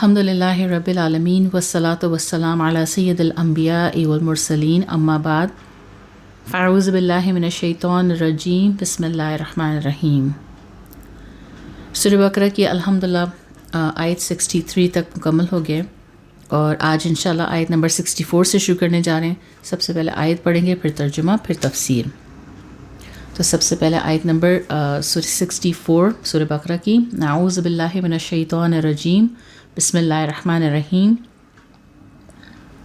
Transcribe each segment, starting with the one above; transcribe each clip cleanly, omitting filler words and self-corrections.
الحمد للہ رب العالمین والصلاة والسلام علی سید الانبیاء والمرسلین اما بعد فاعوذ باللہ من الشیطان الرجیم بسم اللہ الرحمن الرحیم۔ سورہ بقرہ کی الحمدللہ آیت 63 تک مکمل ہو گئے اور آج انشاءاللہ آیت نمبر 64 سے شروع کرنے جا رہے ہیں۔ سب سے پہلے آیت پڑھیں گے، پھر ترجمہ، پھر تفسیر۔ تو سب سے پہلے آیت نمبر سورہ 64 سورہ بقرہ کی۔ اعوذ باللہ من الشیطان الرجیم بسم اللہ الرحمن الرحیم۔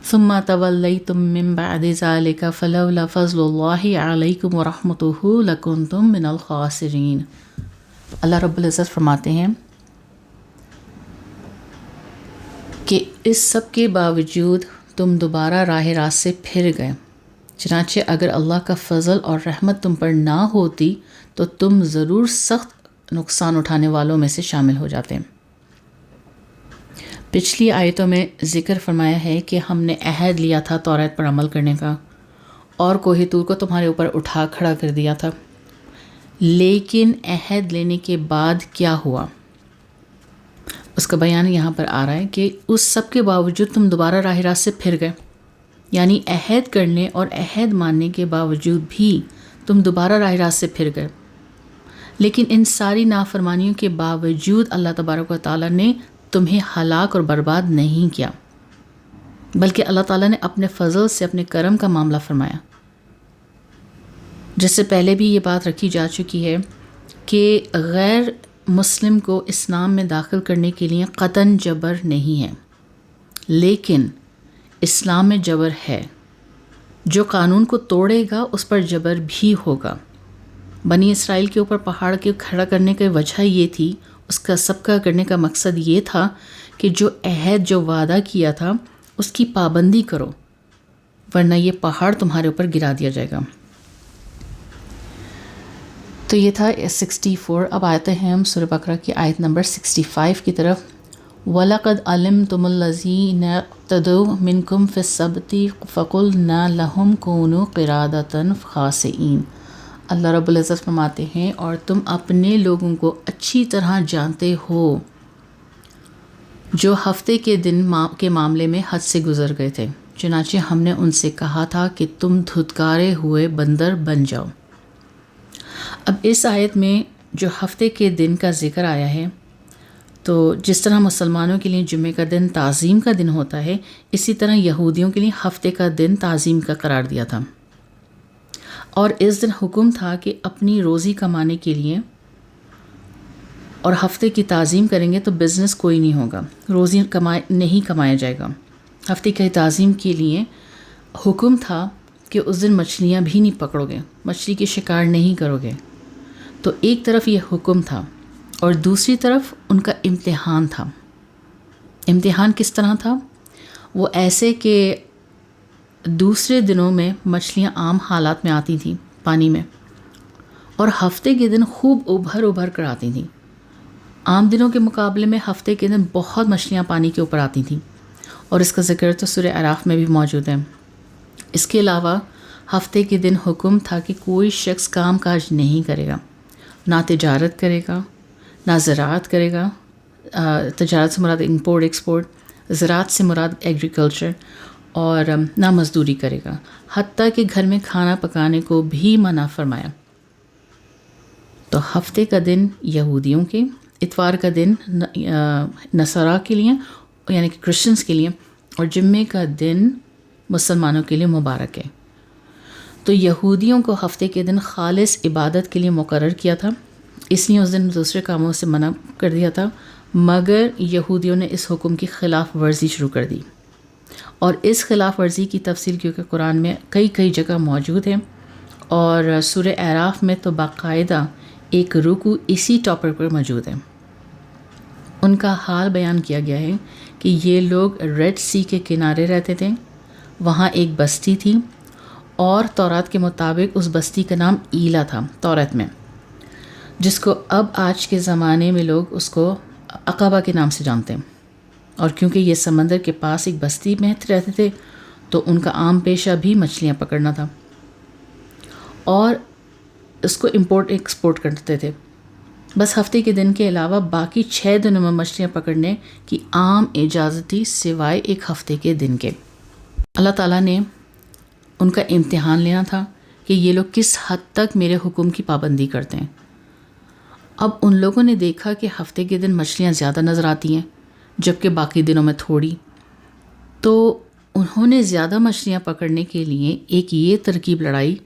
ثم تولیتم من بعد ذلک فلولا فضل اللہ علیکم ورحمتہ لکنتم من الخاسرین۔ اللہ رب العزت فرماتے ہیں کہ اس سب کے باوجود تم دوبارہ راہ راست سے پھر گئے، چنانچہ اگر اللہ کا فضل اور رحمت تم پر نہ ہوتی تو تم ضرور سخت نقصان اٹھانے والوں میں سے شامل ہو جاتے۔ پچھلی آیتوں میں ذکر فرمایا ہے کہ ہم نے عہد لیا تھا توریت پر عمل کرنے کا اور کوہ طور کو تمہارے اوپر اٹھا کھڑا کر دیا تھا، لیکن عہد لینے کے بعد کیا ہوا اس کا بیان یہاں پر آ رہا ہے کہ اس سب کے باوجود تم دوبارہ راہ راست سے پھر گئے، یعنی عہد کرنے اور عہد ماننے کے باوجود بھی تم دوبارہ راہ راست سے پھر گئے۔ لیکن ان ساری نافرمانیوں کے باوجود اللہ تبارک و تعالیٰ نے تمہیں ہلاک اور برباد نہیں کیا، بلکہ اللہ تعالیٰ نے اپنے فضل سے اپنے کرم کا معاملہ فرمایا۔ جس سے پہلے بھی یہ بات رکھی جا چکی ہے کہ غیر مسلم کو اسلام میں داخل کرنے کے لیے قطعاً جبر نہیں ہے، لیکن اسلام میں جبر ہے۔ جو قانون کو توڑے گا اس پر جبر بھی ہوگا۔ بنی اسرائیل کے اوپر پہاڑ کے کھڑا کرنے کی وجہ یہ تھی، اس کا سب کا کرنے کا مقصد یہ تھا کہ جو عہد جو وعدہ کیا تھا اس کی پابندی کرو، ورنہ یہ پہاڑ تمہارے اوپر گرا دیا جائے گا۔ تو یہ تھا 64۔ اب آتے ہیں ہم سورہ بقرہ کی آیت نمبر 65 کی طرف۔ وَلَقَدْ عَلِمْتُمُ الَّذِينَ اعْتَدَوْا مِنْكُمْ فِي السَّبْتِ فَقُلْنَا لَهُمْ كُونُوا قِرَادَةً خَاسِئِينَ۔ اللہ رب العزت فرماتے ہیں اور تم اپنے لوگوں کو اچھی طرح جانتے ہو جو ہفتے کے دن کے معاملے میں حد سے گزر گئے تھے، چنانچہ ہم نے ان سے کہا تھا کہ تم دھتکارے ہوئے بندر بن جاؤ۔ اب اس آیت میں جو ہفتے کے دن کا ذکر آیا ہے، تو جس طرح مسلمانوں کے لیے جمعے کا دن تعظیم کا دن ہوتا ہے، اسی طرح یہودیوں کے لیے ہفتے کا دن تعظیم کا قرار دیا تھا، اور اس دن حکم تھا کہ اپنی روزی کمانے کے لیے اور ہفتے کی تعظیم کریں گے تو بزنس کوئی نہیں ہوگا، روزی نہیں کمایا جائے گا۔ ہفتے کی تعظیم کے لیے حکم تھا کہ اس دن مچھلیاں بھی نہیں پکڑو گے، مچھلی کے شکار نہیں کرو گے۔ تو ایک طرف یہ حکم تھا اور دوسری طرف ان کا امتحان تھا۔ امتحان کس طرح تھا؟ وہ ایسے کہ دوسرے دنوں میں مچھلیاں عام حالات میں آتی تھیں پانی میں، اور ہفتے کے دن خوب ابھر کر آتی تھیں۔ عام دنوں کے مقابلے میں ہفتے کے دن بہت مچھلیاں پانی کے اوپر آتی تھیں، اور اس کا ذکر تو سورہ اعراف میں بھی موجود ہے۔ اس کے علاوہ ہفتے کے دن حکم تھا کہ کوئی شخص کام کاج نہیں کرے گا، نہ تجارت کرے گا، نہ زراعت کرے گا۔ تجارت سے مراد امپورٹ ایکسپورٹ، زراعت سے مراد ایگریکلچر، اور نہ مزدوری کرے گا، حتیٰ کہ گھر میں کھانا پکانے کو بھی منع فرمایا۔ تو ہفتے کا دن یہودیوں کے، اتوار کا دن نصارا کے لیے یعنی کہ کرسچنس کے لیے، اور جمعے کا دن مسلمانوں کے لیے مبارک ہے۔ تو یہودیوں کو ہفتے کے دن خالص عبادت کے لیے مقرر کیا تھا، اس لیے اس دن دوسرے کاموں سے منع کر دیا تھا، مگر یہودیوں نے اس حکم کی خلاف ورزی شروع کر دی، اور اس خلاف ورزی کی تفصیل کیونکہ قرآن میں کئی جگہ موجود ہے، اور سورہ اعراف میں تو باقاعدہ ایک رکوع اسی ٹاپک پر موجود ہے۔ ان کا حال بیان کیا گیا ہے کہ یہ لوگ ریڈ سی کے کنارے رہتے تھے، وہاں ایک بستی تھی، اور تورات کے مطابق اس بستی کا نام ایلا تھا توریت میں، جس کو اب آج کے زمانے میں لوگ اس کو عقبہ کے نام سے جانتے ہیں۔ اور کیونکہ یہ سمندر کے پاس ایک بستی میں رہتے تھے تو ان کا عام پیشہ بھی مچھلیاں پکڑنا تھا، اور اس کو امپورٹ ایکسپورٹ کرتے تھے۔ بس ہفتے کے دن کے علاوہ باقی 6 دنوں میں مچھلیاں پکڑنے کی عام اجازت تھی سوائے ایک ہفتے کے دن کے۔ اللہ تعالیٰ نے ان کا امتحان لینا تھا کہ یہ لوگ کس حد تک میرے حکم کی پابندی کرتے ہیں۔ اب ان لوگوں نے دیکھا کہ ہفتے کے دن مچھلیاں زیادہ نظر آتی ہیں جبکہ باقی دنوں میں تھوڑی، تو انہوں نے زیادہ مچھلیاں پکڑنے کے لیے ایک یہ ترکیب لڑائی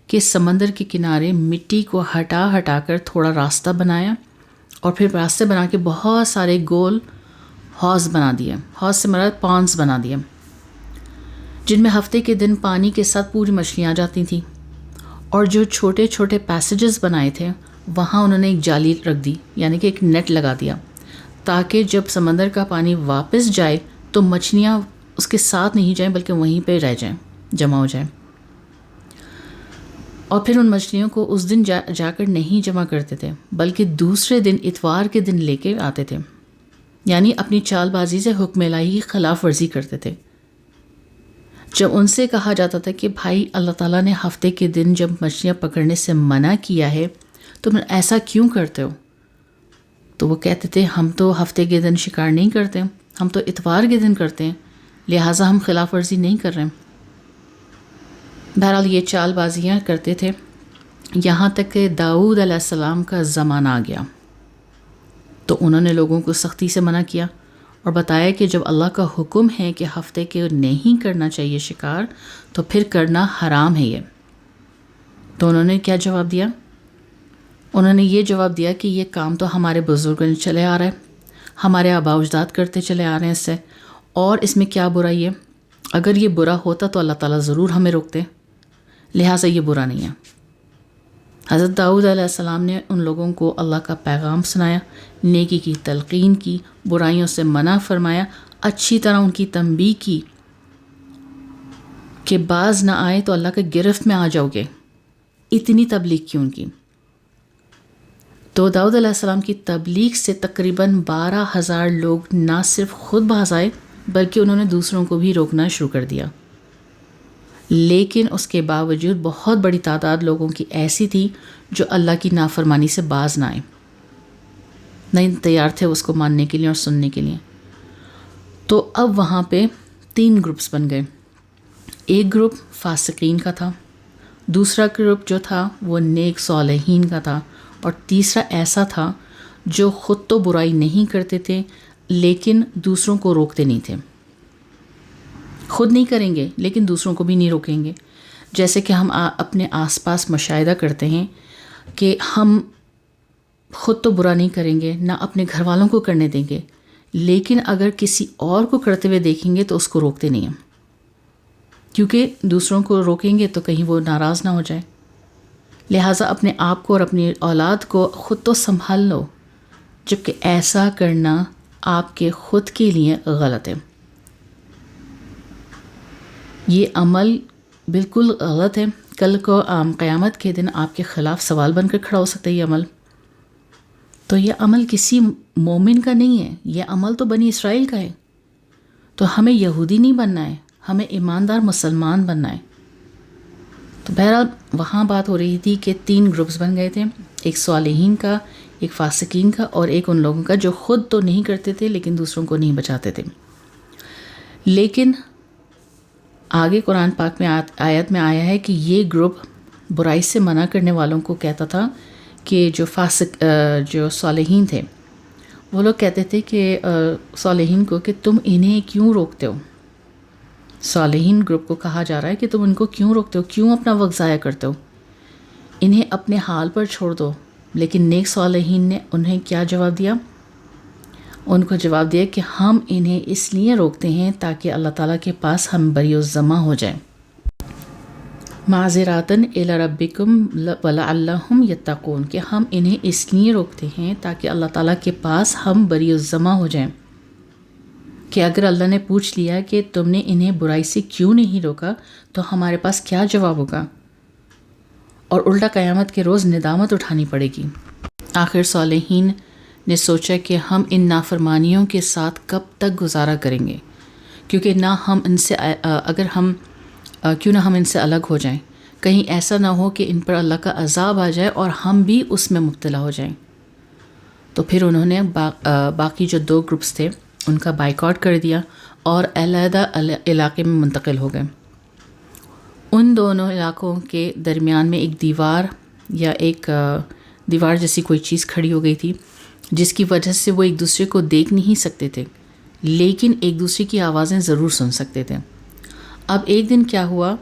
کہ سمندر کے کنارے مٹی کو ہٹا ہٹا کر تھوڑا راستہ بنایا اور پھر راستے بنا کے بہت سارے گول حوض بنا دیے، حوض سے مراد پانڈز بنا دیے، جن میں ہفتے کے دن پانی کے ساتھ پوری مچھلیاں آ جاتی تھیں، اور جو چھوٹے چھوٹے پیسیجز بنائے تھے وہاں انہوں نے ایک جالی رکھ دی، یعنی کہ ایک نیٹ لگا دیا، تاکہ جب سمندر کا پانی واپس جائے تو مچھلیاں اس کے ساتھ نہیں جائیں بلکہ وہیں پہ رہ جائیں، جمع ہو جائیں۔ اور پھر ان مچھلیوں کو اس دن جا کر نہیں جمع کرتے تھے بلکہ دوسرے دن اتوار کے دن لے کے آتے تھے، یعنی اپنی چال بازی سے حکم الہی کی خلاف ورزی کرتے تھے۔ جب ان سے کہا جاتا تھا کہ بھائی اللہ تعالیٰ نے ہفتے کے دن جب مچھلیاں پکڑنے سے منع کیا ہے تم ایسا کیوں کرتے ہو، تو وہ کہتے تھے ہم تو ہفتے کے دن شکار نہیں کرتے، ہم تو اتوار کے دن کرتے ہیں، لہٰذا ہم خلاف ورزی نہیں کر رہے ہیں۔ بہرحال یہ چال بازیاں کرتے تھے یہاں تک کہ داؤد علیہ السلام کا زمانہ آ گیا، تو انہوں نے لوگوں کو سختی سے منع کیا اور بتایا کہ جب اللہ کا حکم ہے کہ ہفتے کے نہیں کرنا چاہیے شکار تو پھر کرنا حرام ہے یہ۔ تو انہوں نے کیا جواب دیا؟ انہوں نے یہ جواب دیا کہ یہ کام تو ہمارے بزرگوں نے چلے آ رہا ہے، ہمارے آباء و اجداد کرتے چلے آ رہے ہیں اس سے، اور اس میں کیا برائی ہے؟ اگر یہ برا ہوتا تو اللہ تعالیٰ ضرور ہمیں روکتے، لہٰذا یہ برا نہیں ہے۔ حضرت داؤد علیہ السلام نے ان لوگوں کو اللہ کا پیغام سنایا، نیکی کی تلقین کی، برائیوں سے منع فرمایا، اچھی طرح ان کی تنبیہ کی کہ باز نہ آئے تو اللہ کے گرفت میں آ جاؤ گے۔ اتنی تبلیغ کی ان کی۔ تو داؤد علیہ السلام کی تبلیغ سے تقریباً 12,000 لوگ نہ صرف خود باز آئے بلکہ انہوں نے دوسروں کو بھی روکنا شروع کر دیا، لیکن اس کے باوجود بہت بڑی تعداد لوگوں کی ایسی تھی جو اللہ کی نافرمانی سے باز نہ آئے، نہیں تیار تھے اس کو ماننے کے لیے اور سننے کے لیے۔ تو اب وہاں پہ 3 گروپس بن گئے، ایک گروپ فاسقین کا تھا، دوسرا گروپ جو تھا وہ نیک صالحین کا تھا، اور تیسرا ایسا تھا جو خود تو برائی نہیں کرتے تھے لیکن دوسروں کو روکتے نہیں تھے، خود نہیں کریں گے لیکن دوسروں کو بھی نہیں روکیں گے۔ جیسے کہ ہم اپنے آس پاس مشاہدہ کرتے ہیں کہ ہم خود تو برا نہیں کریں گے، نہ اپنے گھر والوں کو کرنے دیں گے، لیکن اگر کسی اور کو کرتے ہوئے دیکھیں گے تو اس کو روکتے نہیں ہیں، کیونکہ دوسروں کو روکیں گے تو کہیں وہ ناراض نہ ہو جائے۔ لہٰذا اپنے آپ کو اور اپنی اولاد کو خود تو سنبھال لو، جبکہ ایسا کرنا آپ کے خود کے لیے غلط ہے۔ یہ عمل بالکل غلط ہے، کل کو قیامت کے دن آپ کے خلاف سوال بن کر کھڑا ہو سکتا ہے یہ عمل۔ تو یہ عمل کسی مومن کا نہیں ہے، یہ عمل تو بنی اسرائیل کا ہے، تو ہمیں یہودی نہیں بننا ہے، ہمیں ایماندار مسلمان بننا ہے۔ تو بہرحال وہاں بات ہو رہی تھی کہ 3 گروپس بن گئے تھے، ایک صالحین کا، ایک فاسقین کا، اور ایک ان لوگوں کا جو خود تو نہیں کرتے تھے لیکن دوسروں کو نہیں بچاتے تھے۔ لیکن آگے قرآن پاک میں آیت میں آیا ہے کہ یہ گروپ برائی سے منع کرنے والوں کو کہتا تھا کہ جو صالحین تھے وہ لوگ کہتے تھے کہ صالحین کو کہ تم انہیں کیوں روکتے ہو، صالحین گروپ کو کہا جا رہا ہے کہ تم ان کو کیوں روکتے ہو، کیوں اپنا وقت ضائع کرتے ہو، انہیں اپنے حال پر چھوڑ دو۔ لیکن نیک صالحین نے انہیں کیا جواب دیا؟ ان کو جواب دیا کہ ہم انہیں اس لیے روکتے ہیں تاکہ اللہ تعالیٰ کے پاس ہم بری الذمہ ہو جائیں، معذراتً الی ربکم ولعلہم یتقون، کہ ہم انہیں اس لیے روکتے ہیں تاکہ اللہ تعالیٰ کے پاس ہم بری الذمہ ہو جائیں، کہ اگر اللہ نے پوچھ لیا کہ تم نے انہیں برائی سے کیوں نہیں روکا تو ہمارے پاس کیا جواب ہوگا، اور الٹا قیامت کے روز ندامت اٹھانی پڑے گی۔ آخر صالحین نے سوچا کہ ہم ان نافرمانیوں کے ساتھ کب تک گزارا کریں گے، کیونکہ کیوں نہ ہم ان سے الگ ہو جائیں، کہیں ایسا نہ ہو کہ ان پر اللہ کا عذاب آ جائے اور ہم بھی اس میں مبتلا ہو جائیں۔ تو پھر انہوں نے باقی جو 2 گروپس تھے ان کا بائیکاٹ کر دیا اور علیحدہ علاقے میں منتقل ہو گئے. ان دونوں علاقوں کے درمیان میں ایک دیوار یا ایک دیوار جیسی کوئی چیز کھڑی ہو گئی تھی، جس کی وجہ سے وہ ایک دوسرے کو دیکھ نہیں سکتے تھے، لیکن ایک دوسرے کی آوازیں ضرور سن سکتے تھے. اب ایک دن کیا ہوا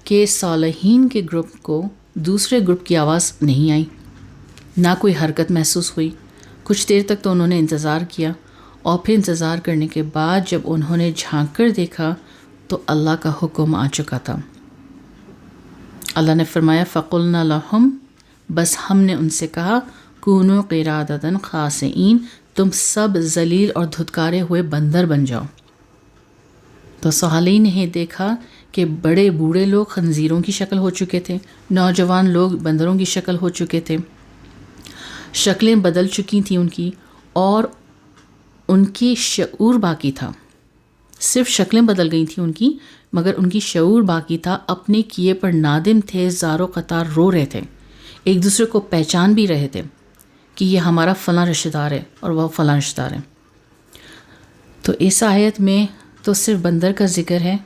کہ صالحین کے گروپ کو دوسرے گروپ کی آواز نہیں آئی، نہ کوئی حرکت محسوس ہوئی. کچھ دیر تک تو انہوں نے انتظار کیا، اور پھر انتظار کرنے کے بعد جب انہوں نے جھانک کر دیکھا تو اللہ کا حکم آ چکا تھا. اللہ نے فرمایا فَقُلْنَا لَهُمْ، بس ہم نے ان سے کہا کونوا قردۃ خاسئین، تم سب ذلیل اور دھتکارے ہوئے بندر بن جاؤ. تو صالحین نے دیکھا کہ بڑے بوڑھے لوگ خنزیروں کی شکل ہو چکے تھے، نوجوان لوگ بندروں کی شکل ہو چکے تھے، شکلیں بدل چکی تھیں ان کی، اور ان کی شعور باقی تھا. صرف شکلیں بدل گئی تھیں ان کی، مگر ان کی شعور باقی تھا. اپنے کیے پر نادم تھے، زارو قطار رو رہے تھے، ایک دوسرے کو پہچان بھی رہے تھے کہ یہ ہمارا فلاں رشتہ دار ہے اور وہ فلاں رشتہ دار ہے. تو اس آیت میں تو صرف بندر کا ذکر ہے،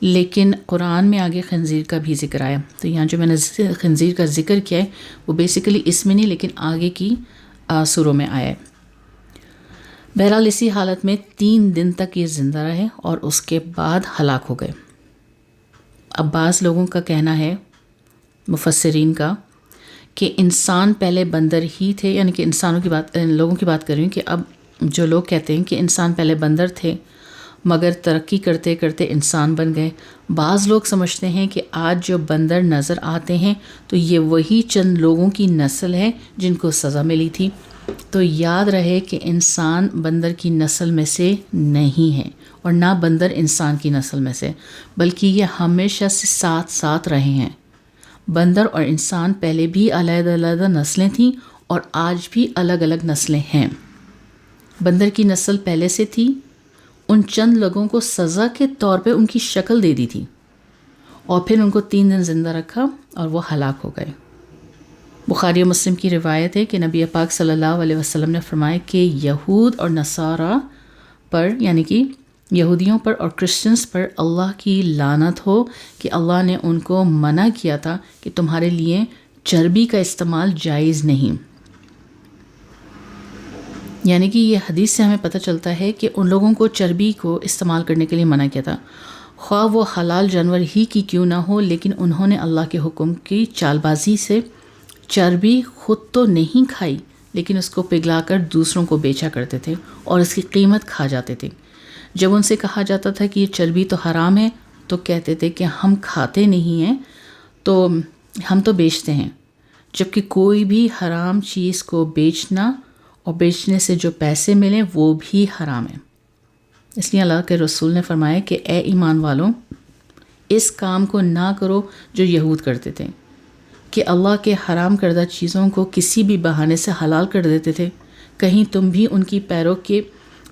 لیکن قرآن میں آگے خنزیر کا بھی ذکر آیا. تو یہاں جو میں نے خنزیر کا ذکر کیا ہے وہ بیسیکلی اس میں نہیں لیکن آگے کی سوروں میں آیا ہے. بہرحال اسی حالت میں 3 دن تک یہ زندہ رہے اور اس کے بعد ہلاک ہو گئے. اب بعض لوگوں کا کہنا ہے، مفسرین کا، کہ انسان پہلے بندر ہی تھے، یعنی کہ لوگوں کی بات کر رہی ہوں کہ اب جو لوگ کہتے ہیں کہ انسان پہلے بندر تھے مگر ترقی کرتے کرتے انسان بن گئے. بعض لوگ سمجھتے ہیں کہ آج جو بندر نظر آتے ہیں تو یہ وہی چند لوگوں کی نسل ہے جن کو سزا ملی تھی. تو یاد رہے کہ انسان بندر کی نسل میں سے نہیں ہے، اور نہ بندر انسان کی نسل میں سے، بلکہ یہ ہمیشہ سے ساتھ ساتھ رہے ہیں. بندر اور انسان پہلے بھی علیحدہ علیحدہ نسلیں تھیں اور آج بھی الگ الگ نسلیں ہیں. بندر کی نسل پہلے سے تھی، ان چند لوگوں کو سزا کے طور پہ ان کی شکل دے دی تھی، اور پھر ان کو 3 دن زندہ رکھا اور وہ ہلاک ہو گئے. بخاری و مسلم کی روایت ہے کہ نبی پاک صلی اللہ علیہ وسلم نے فرمایا کہ یہود اور نصارہ پر، یعنی کہ یہودیوں پر اور کرسچنز پر اللہ کی لعنت ہو کہ اللہ نے ان کو منع کیا تھا کہ تمہارے لیے چربی کا استعمال جائز نہیں. یعنی کہ یہ حدیث سے ہمیں پتہ چلتا ہے کہ ان لوگوں کو چربی کو استعمال کرنے کے لیے منع کیا تھا، خواہ وہ حلال جانور ہی کی کیوں نہ ہو، لیکن انہوں نے اللہ کے حکم کی چال بازی سے چربی خود تو نہیں کھائی، لیکن اس کو پگھلا کر دوسروں کو بیچا کرتے تھے اور اس کی قیمت کھا جاتے تھے. جب ان سے کہا جاتا تھا کہ یہ چربی تو حرام ہے تو کہتے تھے کہ ہم کھاتے نہیں ہیں، تو ہم تو بیچتے ہیں. جبکہ کوئی بھی حرام چیز کو بیچنا اور بیچنے سے جو پیسے ملیں وہ بھی حرام ہے. اس لیے اللہ کے رسول نے فرمایا کہ اے ایمان والوں، اس کام کو نہ کرو جو یہود کرتے تھے، کہ اللہ کے حرام کردہ چیزوں کو کسی بھی بہانے سے حلال کر دیتے تھے. کہیں تم بھی ان کی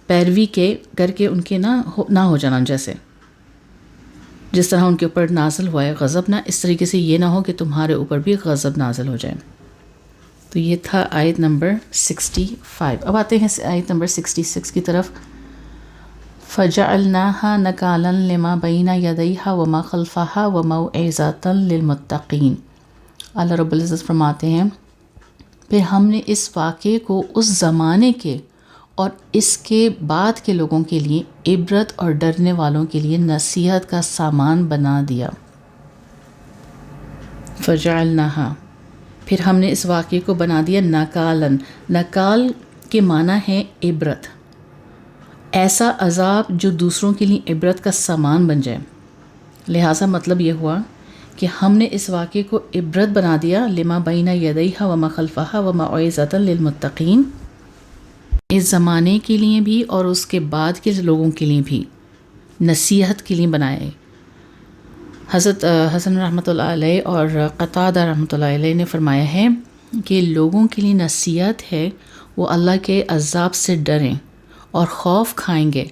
پیروی کے کر کے ان کے نہ ہو جانا، جیسے جس طرح ان کے اوپر نازل ہوا ہے غضب، نہ اس طریقے سے یہ نہ ہو کہ تمہارے اوپر بھی غضب نازل ہو جائے. تو یہ تھا آیت نمبر 65. اب آتے ہیں آیت نمبر 66 کی طرف. فَجَعَلْنَاهَا نَكَالًا لِمَا بَيْنَ يَدَيْهَا وَمَا خَلْفَهَا وَمَوْعِظَةً لِلْمُتَّقِينَ. اللہ رب العزت فرماتے ہیں پھر ہم نے اس واقعے کو اس زمانے کے اور اس کے بعد کے لوگوں کے لیے عبرت اور ڈرنے والوں کے لیے نصیحت کا سامان بنا دیا. فَجَعَلْنَاهَا، پھر ہم نے اس واقعے کو بنا دیا نکالن. نکال کے معنی ہے عبرت، ایسا عذاب جو دوسروں کے لیے عبرت کا سامان بن جائے. لہٰذا مطلب یہ ہوا کہ ہم نے اس واقعے کو عبرت بنا دیا لما بین یدیہا وما خلفہا وموعظۃ للمتقین، اس زمانے کے لیے بھی اور اس کے بعد کے لوگوں کے لیے بھی نصیحت کے لیے بنائے. حضرت حسن رحمۃ اللہ علیہ اور قتادہ رحمۃ اللہ علیہ نے فرمایا ہے کہ لوگوں کے لیے نصیحت ہے وہ اللہ کے عذاب سے ڈریں اور خوف کھائیں گے.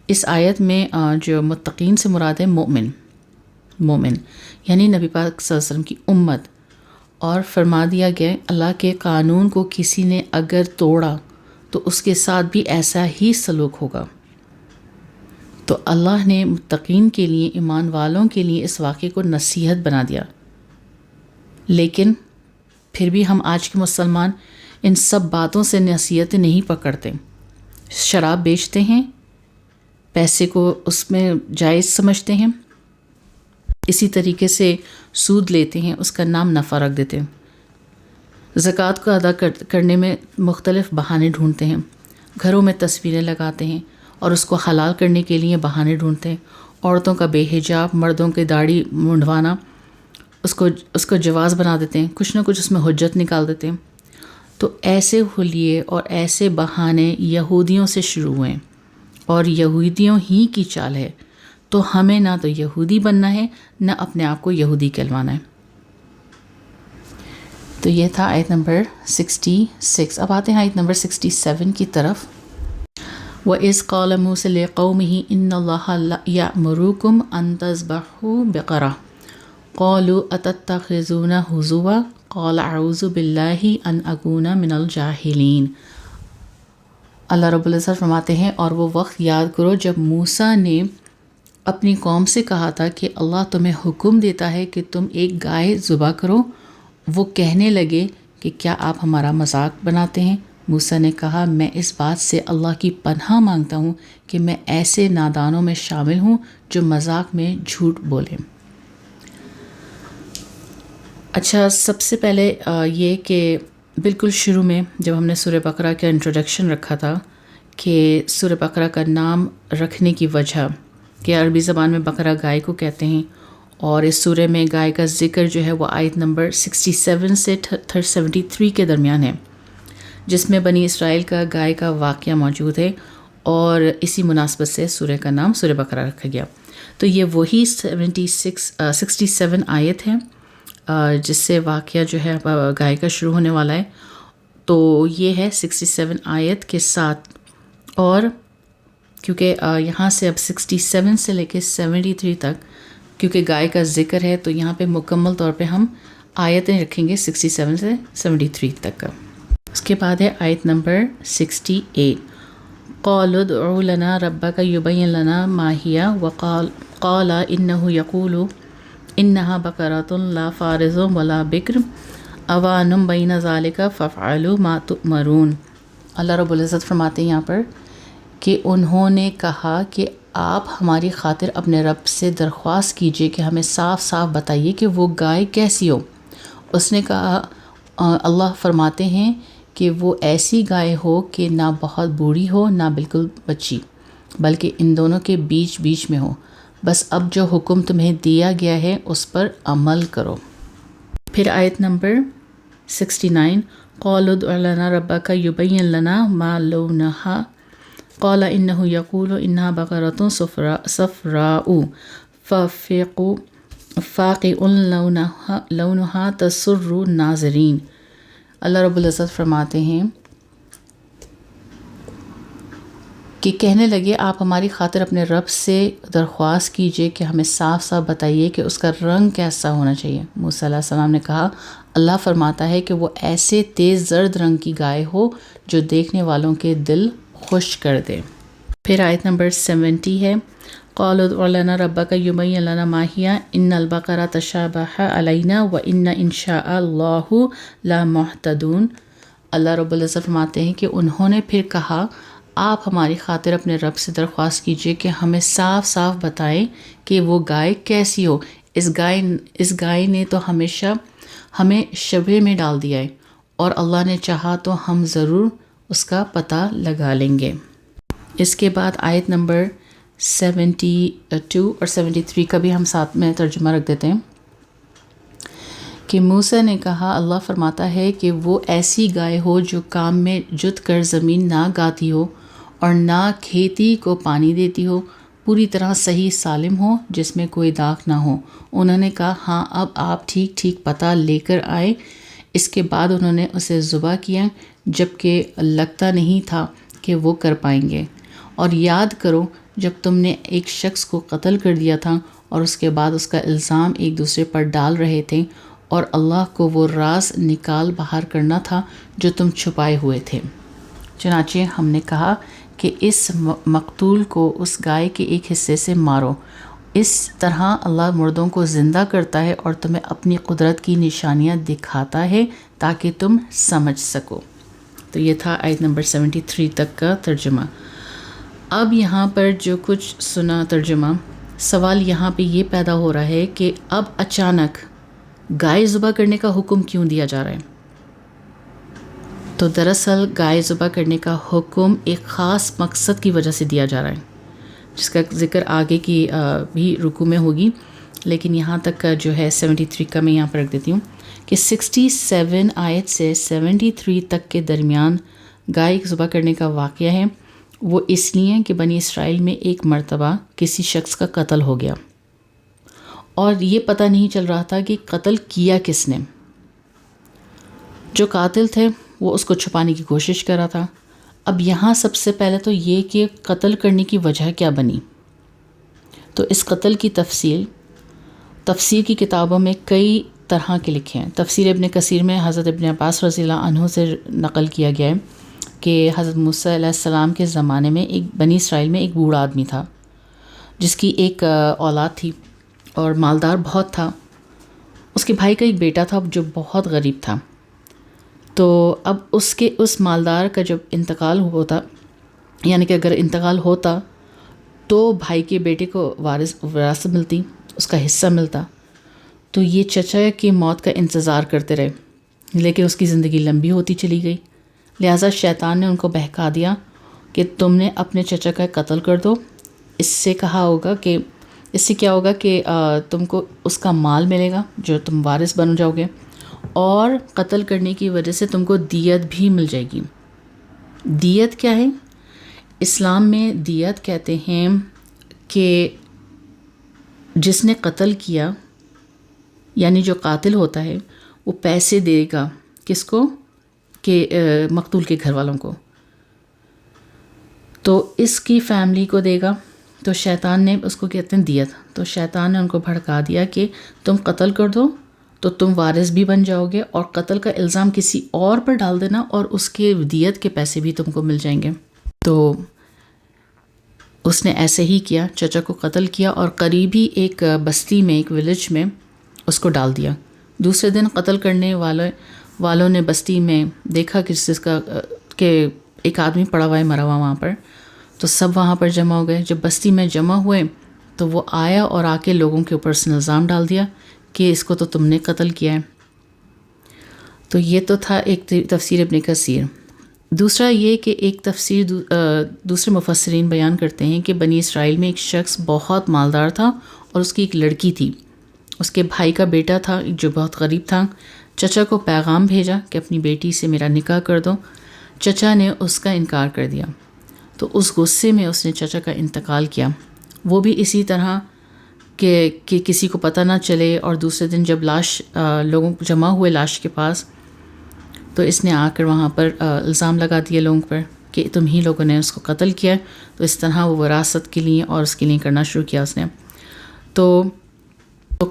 اس آیت میں جو متقین سے مراد ہے مومن، یعنی نبی پاک صلی اللہ علیہ وسلم کی امت، اور فرما دیا گیا اللہ کے قانون کو کسی نے اگر توڑا تو اس کے ساتھ بھی ایسا ہی سلوک ہوگا۔ تو اللہ نے متقین کے لیے، ایمان والوں کے لیے اس واقعے کو نصیحت بنا دیا، لیکن پھر بھی ہم آج کے مسلمان ان سب باتوں سے نصیحتیں نہیں پکڑتے۔ شراب بیچتے ہیں، پیسے کو اس میں جائز سمجھتے ہیں، اسی طریقے سے سود لیتے ہیں، اس کا نام نفع رکھ دیتے ہیں، زکوٰۃ کو ادا کرنے میں مختلف بہانے ڈھونڈتے ہیں، گھروں میں تصویریں لگاتے ہیں اور اس کو حلال کرنے کے لیے بہانے ڈھونڈتے ہیں، عورتوں کا بے حجاب، مردوں کی داڑھی منڈوانا، اس کو جواز بنا دیتے ہیں، کچھ نہ کچھ اس میں حجت نکال دیتے ہیں۔ تو ایسے حلیے اور ایسے بہانے یہودیوں سے شروع ہوئے اور یہودیوں ہی کی چال ہے، تو ہمیں نہ تو یہودی بننا ہے نہ اپنے آپ کو یہودی کہلوانا ہے۔ تو یہ تھا آیت نمبر 66۔ اب آتے ہیں آیت نمبر 67 کی طرف۔ وَإِذْ قَالَ مُوسَىٰ لِقَوْمِهِ إِنَّ اللَّهَ يَأْمُرُكُمْ أَن تَذْبَحُوا بَقَرَةً قَالُوا أَتَتَّخِذُونَ هُزُوًا قَالَ أَعُوذُ بِاللَّهِ أَنْ أَكُونَ مِنَ الْجَاهِلِينَ۔ اللہ رب العزت فرماتے ہیں، اور وہ وقت یاد کرو جب موسیٰ نے اپنی قوم سے کہا تھا کہ اللہ تمہیں حکم دیتا ہے کہ تم ایک گائے ذبح کرو۔ وہ کہنے لگے کہ کیا آپ ہمارا مذاق بناتے ہیں؟ موسیٰ نے کہا، میں اس بات سے اللہ کی پناہ مانگتا ہوں کہ میں ایسے نادانوں میں شامل ہوں جو مذاق میں جھوٹ بولیں۔ اچھا، سب سے پہلے یہ کہ بالکل شروع میں جب ہم نے سورہ بقرہ کا انٹروڈکشن رکھا تھا کہ سورہ بقرہ کا نام رکھنے کی وجہ کہ عربی زبان میں بقرہ گائے کو کہتے ہیں، اور اس سورہ میں گائے کا ذکر جو ہے وہ آیت نمبر 67 سے 73 کے درمیان ہے، جس میں بنی اسرائیل کا گائے کا واقعہ موجود ہے، اور اسی مناسبت سے سورہ کا نام سورہ بقرہ رکھا گیا۔ تو یہ وہی 67 آیت ہے جس سے واقعہ جو ہے گائے کا شروع ہونے والا ہے۔ تو یہ ہے 67 آیت کے ساتھ، اور کیونکہ یہاں سے اب 67 سے لے کے 73 تک کیونکہ گائے کا ذکر ہے، تو یہاں پہ مکمل طور پہ ہم آیتیں رکھیں گے 67 سے 73 تک کا۔ اس کے بعد ہے آیت نمبر 68۔ قَالُوا ادْعُ لَنَا رَبَّكَ يُبَيِّن لَنَا مَا هِيَ قَالَ إِنَّهُ يَقُولُ إِنَّهَا بَقَرَةٌ لَا فَارِضٌ وَلَا بِكْرٌ عَوَانٌ بَيْنَ ذَلِكَ فَافْعَلُوا مَا تُؤْمَرُونَ۔ اللہ رب العزت فرماتے ہیں یہاں پر کہ انہوں نے کہا کہ آپ ہماری خاطر اپنے رب سے درخواست کیجئے کہ ہمیں صاف صاف بتائیے کہ وہ گائے کیسی ہو۔ اس نے کہا، اللہ فرماتے ہیں کہ وہ ایسی گائے ہو کہ نہ بہت بوڑھی ہو نہ بالکل بچی، بلکہ ان دونوں کے بیچ بیچ میں ہو۔ بس اب جو حکم تمہیں دیا گیا ہے اس پر عمل کرو۔ پھر آیت نمبر 69۔ قَالُوا ادْعُ لَنَا رَبَّكَ يُبَيِّن لَنَا مَا لَوْنُهَا قَالَ إِنَّهُ يَقُولُ إِنَّهَا بَقَرَةٌ صَفْرَاءُ فَاقِعٌ لَوْنُهَا تَسُرُّ النَّاظِرِينَ۔ اللہ رب العزت فرماتے ہیں کہ کہنے لگے، آپ ہماری خاطر اپنے رب سے درخواست کیجئے کہ ہمیں صاف صاف بتائیے کہ اس کا رنگ کیسا ہونا چاہیے۔ موسیٰ علیہ السلام نے کہا، اللہ فرماتا ہے کہ وہ ایسے تیز زرد رنگ کی گائے ہو جو دیکھنے والوں کے دل خوش کر دے۔ پھر آیت نمبر 70 ہے۔ قَالُوا ادْعُ لَنَا رَبَّكَ يُبَيِّن لَنَا مَا هِيَ إِنَّ الْبَقَرَةَ تَشَابَهَ عَلَيْنَا وَإِنَّ إِنْ شَاءَ اللَّهُ لَمُهْتَدُونَ۔ اللہ رب العزت فرماتے ہیں کہ انہوں نے پھر کہا، آپ ہماری خاطر اپنے رب سے درخواست کیجئے کہ ہمیں صاف صاف بتائیں کہ وہ گائے کیسی ہو۔ اس گائے نے تو ہمیشہ ہمیں شبہ میں ڈال دیا ہے، اور اللہ نے چاہا تو ہم ضرور اس کا پتہ لگا لیں گے۔ اس کے بعد آیت نمبر 72 اور 73 کا بھی ہم ساتھ میں ترجمہ رکھ دیتے ہیں کہ موسیٰ نے کہا، اللہ فرماتا ہے کہ وہ ایسی گائے ہو جو کام میں جت کر زمین نہ گاتی ہو اور نہ کھیتی کو پانی دیتی ہو، پوری طرح صحیح سالم ہو، جس میں کوئی داغ نہ ہو۔ انہوں نے کہا، ہاں اب آپ ٹھیک ٹھیک پتہ لے کر آئے۔ اس کے بعد انہوں نے اسے ذبح کیا، جبکہ لگتا نہیں تھا کہ وہ کر پائیں گے۔ اور یاد کرو جب تم نے ایک شخص کو قتل کر دیا تھا اور اس کے بعد اس کا الزام ایک دوسرے پر ڈال رہے تھے، اور اللہ کو وہ راز نکال باہر کرنا تھا جو تم چھپائے ہوئے تھے۔ چنانچہ ہم نے کہا کہ اس مقتول کو اس گائے کے ایک حصے سے مارو، اس طرح اللہ مردوں کو زندہ کرتا ہے اور تمہیں اپنی قدرت کی نشانیاں دکھاتا ہے تاکہ تم سمجھ سکو۔ تو یہ تھا آیت نمبر 73 تک کا ترجمہ۔ اب یہاں پر جو کچھ سنا ترجمہ، سوال یہاں پہ یہ پیدا ہو رہا ہے کہ اب اچانک گائے ذبح کرنے کا حکم کیوں دیا جا رہا ہے؟ تو دراصل گائے ذبح کرنے کا حکم ایک خاص مقصد کی وجہ سے دیا جا رہا ہے، جس کا ذکر آگے کی بھی رکوع میں ہوگی، لیکن یہاں تک کا جو ہے 73 کا میں یہاں پر رکھ دیتی ہوں کہ 67 آیت سے 73 تک کے درمیان گائے ذبح کرنے کا واقعہ ہے۔ وہ اس لیے کہ بنی اسرائیل میں ایک مرتبہ کسی شخص کا قتل ہو گیا اور یہ پتہ نہیں چل رہا تھا کہ قتل کیا کس نے۔ جو قاتل تھے وہ اس کو چھپانے کی کوشش کر رہا تھا۔ اب یہاں سب سے پہلے تو یہ کہ قتل کرنے کی وجہ کیا بنی، تو اس قتل کی تفسیر کی کتابوں میں کئی طرح کے لکھے ہیں۔ تفسیر ابن کثیر میں حضرت ابن عباس رضی اللہ عنہ سے نقل کیا گیا ہے کہ حضرت موسیٰ علیہ السلام کے زمانے میں ایک بنی اسرائیل میں ایک بوڑھا آدمی تھا جس کی ایک اولاد تھی اور مالدار بہت تھا۔ اس کے بھائی کا ایک بیٹا تھا جو بہت غریب تھا۔ تو اب اس مالدار کا جب انتقال ہوتا، یعنی کہ اگر انتقال ہوتا تو بھائی کے بیٹے کو وراثت ملتی، اس کا حصہ ملتا۔ تو یہ چچا کی موت کا انتظار کرتے رہے، لیکن اس کی زندگی لمبی ہوتی چلی گئی۔ لہٰذا شیطان نے ان کو بہکا دیا کہ تم نے اپنے چچا کا قتل کر دو، اس سے کیا ہوگا کہ تم کو اس کا مال ملے گا جو تم وارث بن جاؤ گے، اور قتل کرنے کی وجہ سے تم کو دیت بھی مل جائے گی۔ دیت کیا ہے؟ اسلام میں دیت کہتے ہیں کہ جس نے قتل کیا، یعنی جو قاتل ہوتا ہے وہ پیسے دے گا کس کو؟ کہ مقتول کے گھر والوں کو، تو اس کی فیملی کو دے گا۔ تو شیطان نے اس کو کہتے ہیں دیت، تو شیطان نے ان کو بھڑکا دیا کہ تم قتل کر دو تو تم وارث بھی بن جاؤ گے، اور قتل کا الزام کسی اور پر ڈال دینا اور اس کے دیت کے پیسے بھی تم کو مل جائیں گے۔ تو اس نے ایسے ہی کیا، چچا کو قتل کیا اور قریبی ایک بستی میں، ایک ولیج میں اس کو ڈال دیا۔ دوسرے دن قتل کرنے والوں نے بستی میں دیکھا کہ ایک آدمی پڑا ہوا ہے، مرا ہوا وہاں پر، تو سب وہاں پر جمع ہو گئے۔ جب بستی میں جمع ہوئے تو وہ آیا اور آ کے لوگوں کے اوپر سے الزام ڈال دیا کہ اس کو تو تم نے قتل کیا ہے۔ تو یہ تو تھا ایک تفسیر ابن کثیر۔ دوسرا یہ کہ ایک تفسیر دوسرے مفسرین بیان کرتے ہیں کہ بنی اسرائیل میں ایک شخص بہت مالدار تھا اور اس کی ایک لڑکی تھی، اس کے بھائی کا بیٹا تھا جو بہت غریب تھا۔ چچا کو پیغام بھیجا کہ اپنی بیٹی سے میرا نکاح کر دو، چچا نے اس کا انکار کر دیا، تو اس غصے میں اس نے چچا کا انتقال کیا۔ وہ بھی اسی طرح کہ کسی کو پتہ نہ چلے، اور دوسرے دن جب لاش لوگوں جمع ہوئے لاش کے پاس، تو اس نے آ کر وہاں پر الزام لگا دیے لوگوں پر کہ تم ہی لوگوں نے اس کو قتل کیا۔ تو اس طرح وہ وراثت کے لیے اور اس کے لیے کرنا شروع کیا اس نے۔ تو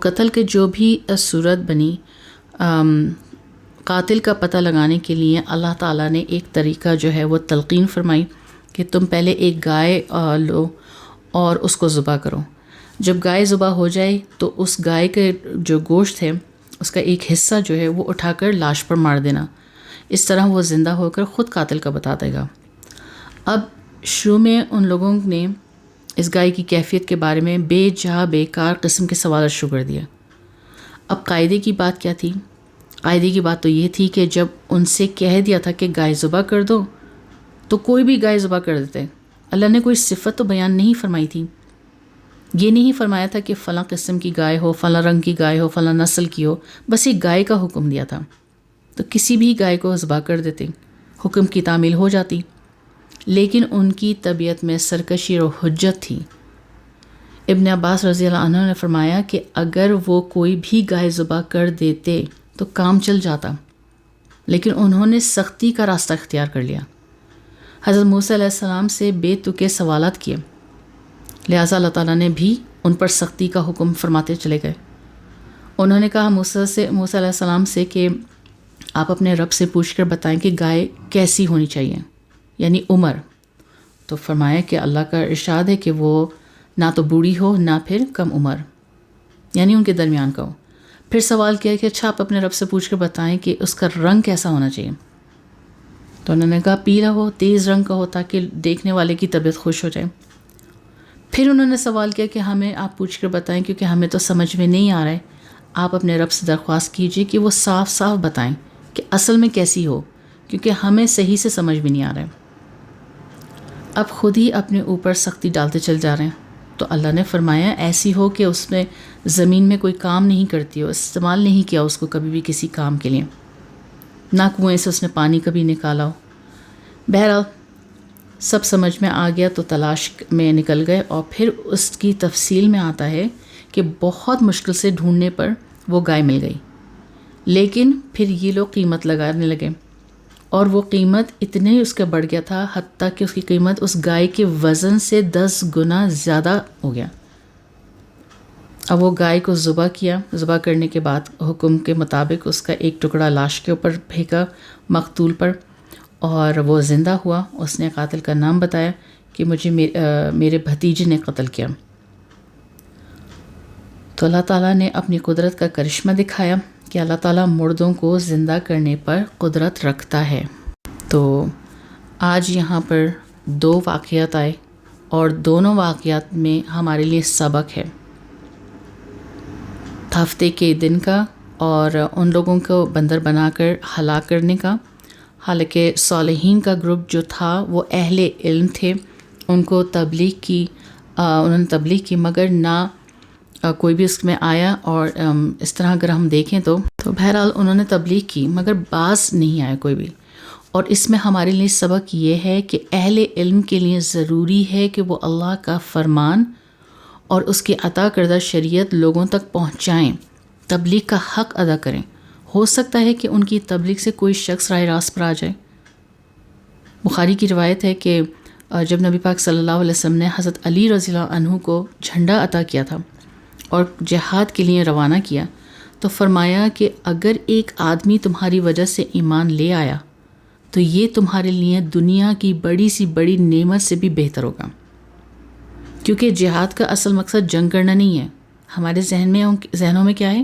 قتل کے جو بھی صورت بنی، قاتل کا پتہ لگانے کے لیے اللہ تعالیٰ نے ایک طریقہ جو ہے وہ تلقین فرمائی کہ تم پہلے ایک گائے لو اور اس کو ذبح کرو۔ جب گائے ذبح ہو جائے تو اس گائے کے جو گوشت ہے اس کا ایک حصہ جو ہے وہ اٹھا کر لاش پر مار دینا، اس طرح وہ زندہ ہو کر خود قاتل کا بتا دے گا۔ اب شروع میں ان لوگوں نے اس گائے کی کیفیت کے بارے میں بے جا بیکار قسم کے سوالات شروع کر دیا۔ اب قاعدے کی بات کیا تھی؟ قاعدے کی بات تو یہ تھی کہ جب ان سے کہہ دیا تھا کہ گائے ذبح کر دو تو کوئی بھی گائے ذبح کر دیتے۔ اللہ نے کوئی صفت تو بیان نہیں فرمائی تھی، یہ نہیں فرمایا تھا کہ فلاں قسم کی گائے ہو، فلاں رنگ کی گائے ہو، فلاں نسل کی ہو، بس ایک گائے کا حکم دیا تھا، تو کسی بھی گائے کو ذبح کر دیتے، حکم کی تعمیل ہو جاتی۔ لیکن ان کی طبیعت میں سرکشی اور حجت تھی۔ ابن عباس رضی اللہ عنہ نے فرمایا کہ اگر وہ کوئی بھی گائے ذبح کر دیتے تو کام چل جاتا، لیکن انہوں نے سختی کا راستہ اختیار کر لیا۔ حضرت موسیٰ علیہ السلام سے بے تکے سوالات کیے، لہٰذا اللہ تعالیٰ نے بھی ان پر سختی کا حکم فرماتے چلے گئے۔ انہوں نے کہا موسیٰ علیہ السلام سے کہ آپ اپنے رب سے پوچھ کر بتائیں کہ گائے کیسی ہونی چاہیے، یعنی عمر. تو فرمایا کہ اللہ کا ارشاد ہے کہ وہ نہ تو بوڑھی ہو نہ پھر کم عمر، یعنی ان کے درمیان کا ہو. پھر سوال کیا کہ اچھا آپ اپنے رب سے پوچھ کر بتائیں کہ اس کا رنگ کیسا ہونا چاہیے. تو انہوں نے کہا پیلا ہو، تیز رنگ کا ہو، تاکہ دیکھنے والے کی طبیعت خوش ہو جائے. پھر انہوں نے سوال کیا کہ ہمیں آپ پوچھ کر بتائیں کیونکہ ہمیں تو سمجھ میں نہیں آ رہا ہے، آپ اپنے رب سے درخواست کیجئے کہ وہ صاف صاف بتائیں کہ اصل میں کیسی ہو، کیونکہ ہمیں صحیح سے سمجھ بھی نہیں آ رہا ہے. اب خود ہی اپنے اوپر سختی ڈالتے چل جا رہے ہیں. تو اللہ نے فرمایا ایسی ہو کہ اس میں زمین میں کوئی کام نہیں کرتی ہو، استعمال نہیں کیا اس کو کبھی بھی کسی کام کے لیے، نہ کنویں سے اس نے پانی کبھی نکالا ہو. بہرحال سب سمجھ میں آ گیا تو تلاش میں نکل گئے، اور پھر اس کی تفصیل میں آتا ہے کہ بہت مشکل سے ڈھونڈنے پر وہ گائے مل گئی. لیکن پھر یہ لوگ قیمت لگانے لگے، اور وہ قیمت اتنے اس کا بڑھ گیا تھا حتیٰ کہ اس کی قیمت اس گائے کے وزن سے 10 گنا زیادہ ہو گیا. اب وہ گائے کو ذبح کیا، ذبح کرنے کے بعد حکم کے مطابق اس کا ایک ٹکڑا لاش کے اوپر پھینکا مقتول پر، اور وہ زندہ ہوا. اس نے قاتل کا نام بتایا کہ مجھے میرے بھتیجے نے قتل کیا. تو اللہ تعالیٰ نے اپنی قدرت کا کرشمہ دکھایا کہ اللہ تعالیٰ مردوں کو زندہ کرنے پر قدرت رکھتا ہے. تو آج یہاں پر 2 واقعات آئے، اور دونوں واقعات میں ہمارے لیے سبق ہے، ہفتے کے دن کا اور ان لوگوں کو بندر بنا کر ہلاک کرنے کا. حالانکہ صالحین کا گروپ جو تھا وہ اہل علم تھے، ان کو تبلیغ کی، انہوں نے تبلیغ کی، مگر نہ کوئی بھی اس میں آیا. اور اس طرح اگر ہم دیکھیں تو بہرحال انہوں نے تبلیغ کی مگر باز نہیں آیا کوئی بھی. اور اس میں ہمارے لیے سبق یہ ہے کہ اہل علم کے لیے ضروری ہے کہ وہ اللہ کا فرمان اور اس کی عطا کردہ شریعت لوگوں تک پہنچائیں، تبلیغ کا حق ادا کریں. ہو سکتا ہے کہ ان کی تبلیغ سے کوئی شخص راہ راست پر آ جائے. بخاری کی روایت ہے کہ جب نبی پاک صلی اللہ علیہ وسلم نے حضرت علی رضی اللہ عنہ کو جھنڈا عطا کیا تھا اور جہاد کے لیے روانہ کیا، تو فرمایا کہ اگر ایک آدمی تمہاری وجہ سے ایمان لے آیا تو یہ تمہارے لیے دنیا کی بڑی سی بڑی نعمت سے بھی بہتر ہوگا. کیونکہ جہاد کا اصل مقصد جنگ کرنا نہیں ہے. ہمارے ذہنوں میں کیا ہے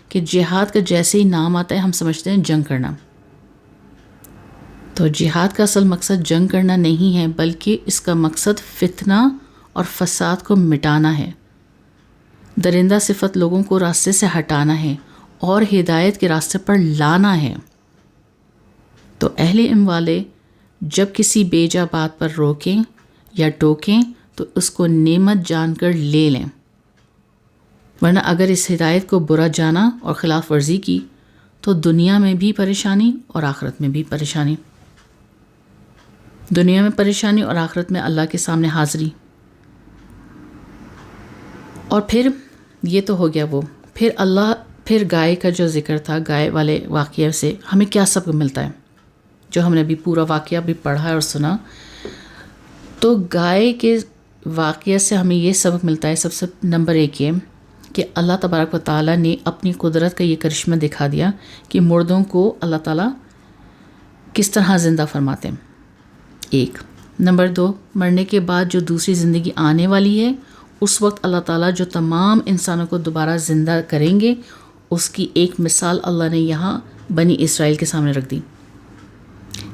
کہ جہاد کا جیسے ہی نام آتا ہے ہم سمجھتے ہیں جنگ کرنا. تو جہاد کا اصل مقصد جنگ کرنا نہیں ہے، بلکہ اس کا مقصد فتنہ اور فساد کو مٹانا ہے، درندہ صفت لوگوں کو راستے سے ہٹانا ہے اور ہدایت کے راستے پر لانا ہے. تو اہل علم والے جب کسی بے جا بات پر روکیں یا ٹوکیں تو اس کو نعمت جان کر لے لیں، ورنہ اگر اس ہدایت کو برا جانا اور خلاف ورزی کی تو دنیا میں بھی پریشانی اور آخرت میں بھی پریشانی. دنیا میں پریشانی اور آخرت میں اللہ کے سامنے حاضری. اور پھر یہ تو ہو گیا وہ، پھر گائے کا جو ذکر تھا، گائے والے واقعہ سے ہمیں کیا سبق ملتا ہے، جو ہم نے ابھی پورا واقعہ بھی پڑھا اور سنا. تو گائے کے واقعہ سے ہمیں یہ سبق ملتا ہے، سب سے نمبر 1 یہ کہ اللہ تبارک و تعالیٰ نے اپنی قدرت کا یہ کرشمہ دکھا دیا کہ مردوں کو اللہ تعالیٰ کس طرح زندہ فرماتے ہیں. 1 نمبر 2 مرنے کے بعد جو دوسری زندگی آنے والی ہے، اس وقت اللہ تعالیٰ جو تمام انسانوں کو دوبارہ زندہ کریں گے، اس کی ایک مثال اللہ نے یہاں بنی اسرائیل کے سامنے رکھ دی.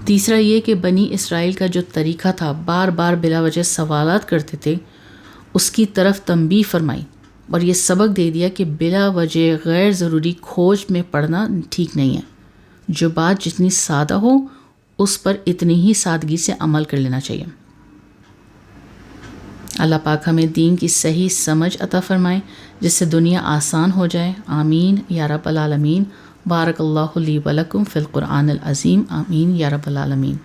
تیسرا یہ کہ بنی اسرائیل کا جو طریقہ تھا، بار بار بلا وجہ سوالات کرتے تھے، اس کی طرف تنبیہ فرمائی اور یہ سبق دے دیا کہ بلا وجہ غیر ضروری کھوج میں پڑنا ٹھیک نہیں ہے. جو بات جتنی سادہ ہو اس پر اتنی ہی سادگی سے عمل کر لینا چاہیے. اللہ پاک ہمیں دین کی صحیح سمجھ عطا فرمائے جس سے دنیا آسان ہو جائے. آمین یا رب العالمین. بارک اللہ لی ولکم فی القرآن العظیم. آمین یا رب العالمین.